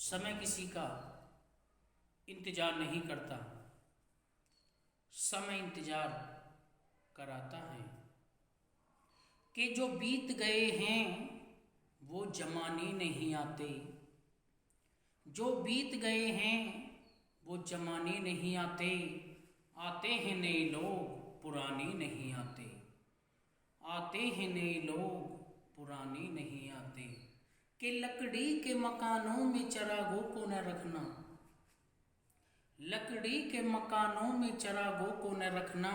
समय किसी का इंतज़ार नहीं करता, समय इंतज़ार कराता है कि जो बीत गए हैं वो जमाने नहीं आते। जो बीत गए हैं वो जमाने नहीं आते। आते हैं नए लोग, पुराने नहीं आते। आते हैं नए लोग, पुराने नहीं आते। कि लकड़ी के मकानों में चिरागों को न रखना, लकड़ी के मकानों में चिरागों को न रखना।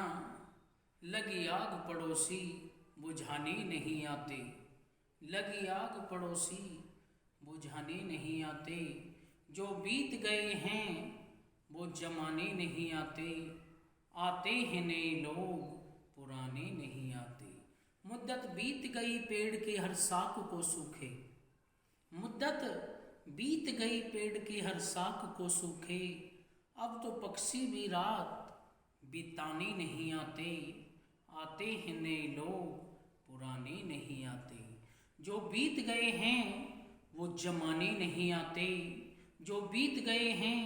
लगी आग पड़ोसी बुझाने नहीं आते। लगी आग पड़ोसी बुझाने नहीं आते। जो बीत गए हैं वो जमाने नहीं आते। आते हैं नए लोग, पुराने नहीं आते। मुद्दत बीत गई पेड़ के हर साख को सूखे। मुद्दत बीत गई पेड़ की हर साख को सूखे। अब तो पक्षी भी रात बिताने नहीं आते। आते हैं नए लोग, पुराने नहीं आते। जो बीत गए हैं वो जमाने नहीं आते। जो बीत गए हैं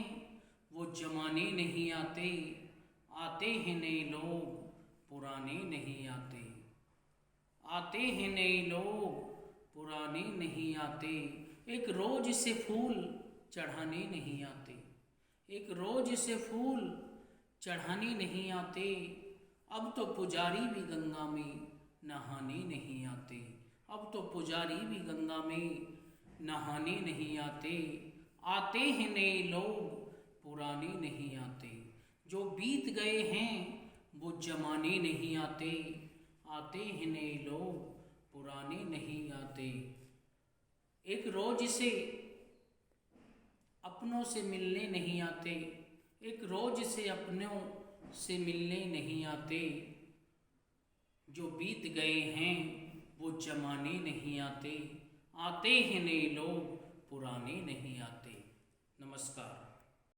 वो जमाने नहीं आते। आते हैं नए लोग, पुराने नहीं आते। आते हैं नए लोग, पुराने नहीं आते। एक रोज से फूल चढ़ाने नहीं आते। एक रोज से फूल चढ़ाने नहीं आते। अब तो पुजारी भी गंगा में नहाने नहीं आते। अब तो पुजारी भी गंगा में नहाने नहीं आते। आते हैं नए लोग, पुराने नहीं आते। जो बीत गए हैं वो जमाने नहीं आते। आते हैं नए लोग, पुराने नहीं आते। एक रोज से अपनों से मिलने नहीं आते। एक रोज से अपनों से मिलने नहीं आते। जो बीत गए हैं वो जमाने नहीं आते। आते हैं नए लोग, पुराने नहीं आते। नमस्कार।